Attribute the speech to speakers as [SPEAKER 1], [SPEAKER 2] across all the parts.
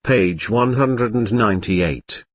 [SPEAKER 1] Page 198.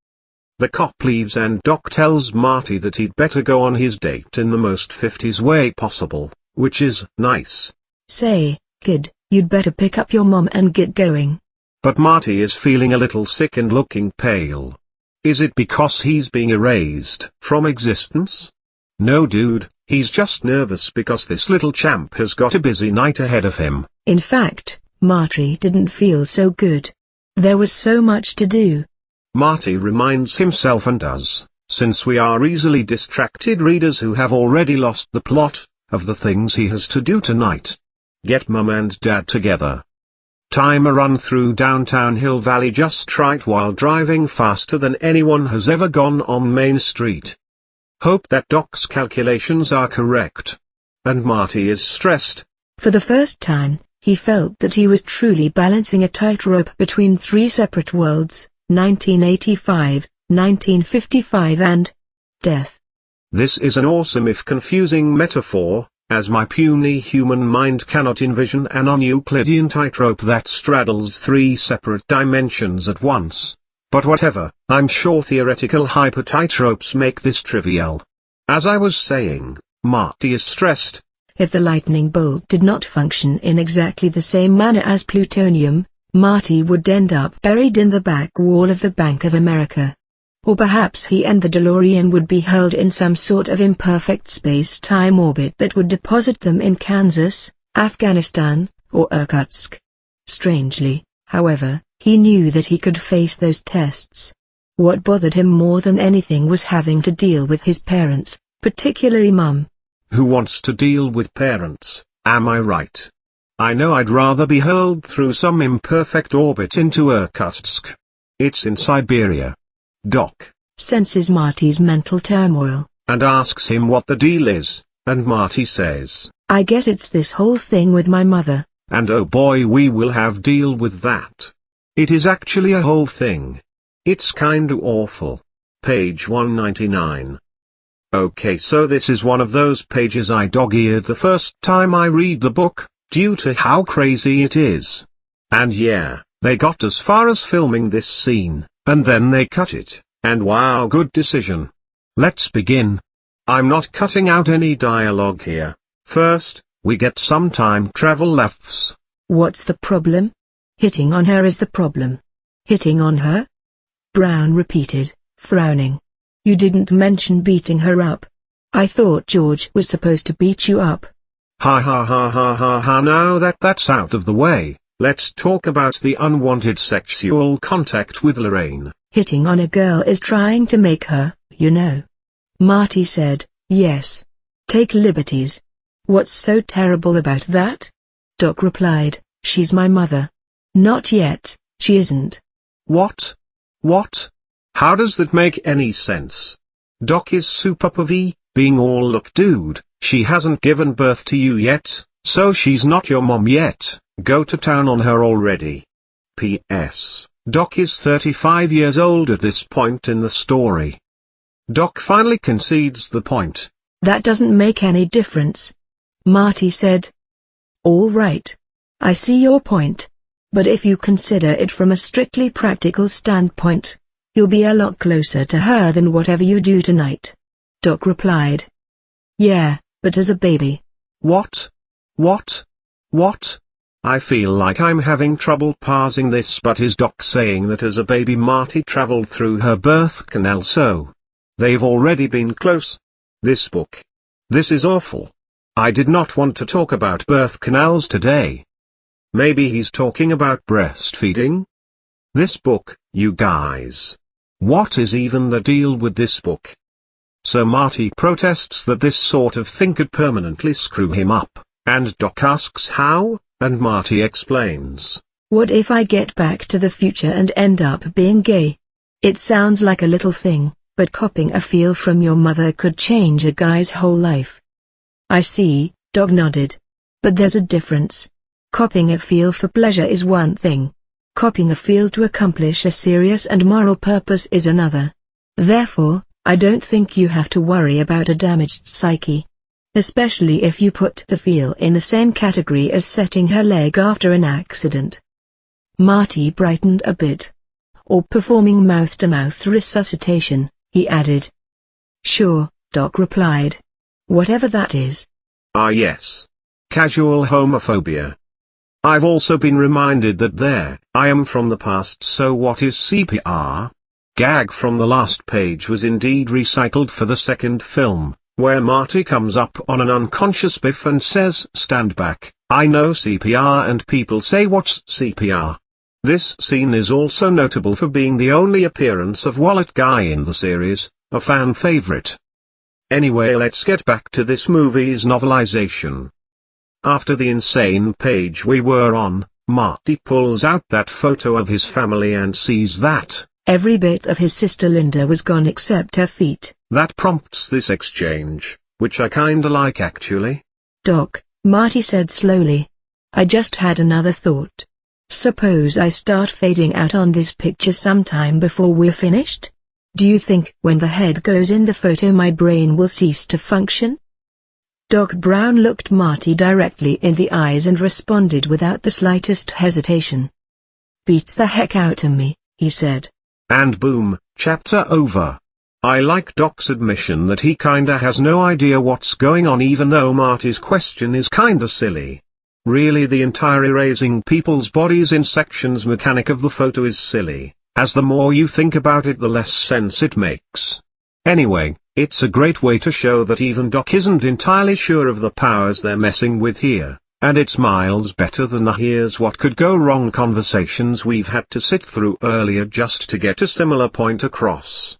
[SPEAKER 1] The cop leaves and Doc tells Marty that he'd better go on his date in the most 50s way possible, which is nice.
[SPEAKER 2] Say, kid, you'd better pick up your mom and get going.
[SPEAKER 1] But Marty is feeling a little sick and looking pale. Is it because he's being erased from existence? No dude, he's just nervous because this little champ has got a busy night ahead of him.
[SPEAKER 2] In fact, Marty didn't feel so good. There was so much to do.
[SPEAKER 1] Marty reminds himself and us, since we are easily distracted readers who have already lost the plot, of the things he has to do tonight. Get mum and dad together. Time a run through downtown Hill Valley just right while driving faster than anyone has ever gone on Main Street. Hope that Doc's calculations are correct. And Marty is stressed.
[SPEAKER 2] For the first time, he felt that he was truly balancing a tightrope between three separate worlds, 1985, 1955 and death.
[SPEAKER 1] This is an awesome if confusing metaphor, as my puny human mind cannot envision an un-Euclidean tightrope that straddles three separate dimensions at once. But whatever, I'm sure theoretical hyper-tightropes make this trivial. As I was saying, Marty is stressed.
[SPEAKER 2] If the lightning bolt did not function in exactly the same manner as plutonium, Marty would end up buried in the back wall of the Bank of America. Or perhaps he and the DeLorean would be hurled in some sort of imperfect space-time orbit that would deposit them in Kansas, Afghanistan, or Irkutsk. Strangely, however, he knew that he could face those tests. What bothered him more than anything was having to deal with his parents, particularly Mum.
[SPEAKER 1] Who wants to deal with parents, am I right? I know I'd rather be hurled through some imperfect orbit into Irkutsk. It's in Siberia. Doc
[SPEAKER 2] senses Marty's mental turmoil,
[SPEAKER 1] and asks him what the deal is, and Marty says,
[SPEAKER 2] I guess it's this whole thing with my mother.
[SPEAKER 1] And oh boy, we will have deal with that. It is actually a whole thing. It's kinda awful. Page 199. Okay, so this is one of those pages I dog-eared the first time I read the book, due to how crazy it is. And yeah, they got as far as filming this scene, and then they cut it, and wow, good decision. Let's begin. I'm not cutting out any dialogue here. First, we get some time travel laughs.
[SPEAKER 2] What's the problem? Hitting on her is the problem. Hitting on her? Brown repeated, frowning. You didn't mention beating her up. I thought George was supposed to beat you up.
[SPEAKER 1] Ha ha ha ha ha ha, now that that's out of the way, let's talk about the unwanted sexual contact with Lorraine.
[SPEAKER 2] Hitting on a girl is trying to make her, you know. Marty said, yes. Take liberties. What's so terrible about that? Doc replied, she's my mother. Not yet, she isn't.
[SPEAKER 1] What? What? How does that make any sense? Doc is super pervy, being all look dude, she hasn't given birth to you yet, so she's not your mom yet, go to town on her already. P.S. Doc is 35 years old at this point in the story. Doc finally concedes the point.
[SPEAKER 2] That doesn't make any difference. Marty said. All right. I see your point. But if you consider it from a strictly practical standpoint, you'll be a lot closer to her than whatever you do tonight. Doc replied. Yeah, but as a baby.
[SPEAKER 1] What? What? What? I feel like I'm having trouble parsing this, but is Doc saying that as a baby Marty traveled through her birth canal, so they've already been close? This book. This is awful. I did not want to talk about birth canals today. Maybe he's talking about breastfeeding? This book, you guys. What is even the deal with this book? So Marty protests that this sort of thing could permanently screw him up, and Doc asks how, and Marty explains.
[SPEAKER 2] What if I get back to the future and end up being gay? It sounds like a little thing, but copying a feel from your mother could change a guy's whole life. I see, Doc nodded. But there's a difference. Copying a feel for pleasure is one thing. Copying a feel to accomplish a serious and moral purpose is another. Therefore, I don't think you have to worry about a damaged psyche. Especially if you put the feel in the same category as setting her leg after an accident. Marty brightened a bit, or performing mouth-to-mouth resuscitation, he added. Sure, Doc replied. Whatever that is.
[SPEAKER 1] Ah yes. Casual homophobia. I've also been reminded that I am from the past, so what is CPR? Gag from the last page was indeed recycled for the second film, where Marty comes up on an unconscious Biff and says, "Stand back, I know CPR," and people say, "What's CPR?" This scene is also notable for being the only appearance of Wallet Guy in the series, a fan favorite. Anyway, let's get back to this movie's novelization. After the insane page we were on, Marty pulls out that photo of his family and sees that
[SPEAKER 2] every bit of his sister Linda was gone except her feet.
[SPEAKER 1] That prompts this exchange, which I kinda like actually.
[SPEAKER 2] Doc, Marty said slowly. I just had another thought. Suppose I start fading out on this picture sometime before we're finished? Do you think when the head goes in the photo my brain will cease to function? Doc Brown looked Marty directly in the eyes and responded without the slightest hesitation. Beats the heck out of me, he said.
[SPEAKER 1] And boom, chapter over. I like Doc's admission that he kinda has no idea what's going on, even though Marty's question is kinda silly. Really, the entire erasing people's bodies in sections mechanic of the photo is silly, as the more you think about it the less sense it makes. Anyway, it's a great way to show that even Doc isn't entirely sure of the powers they're messing with here, and it's miles better than the "here's what could go wrong" conversations we've had to sit through earlier just to get a similar point across.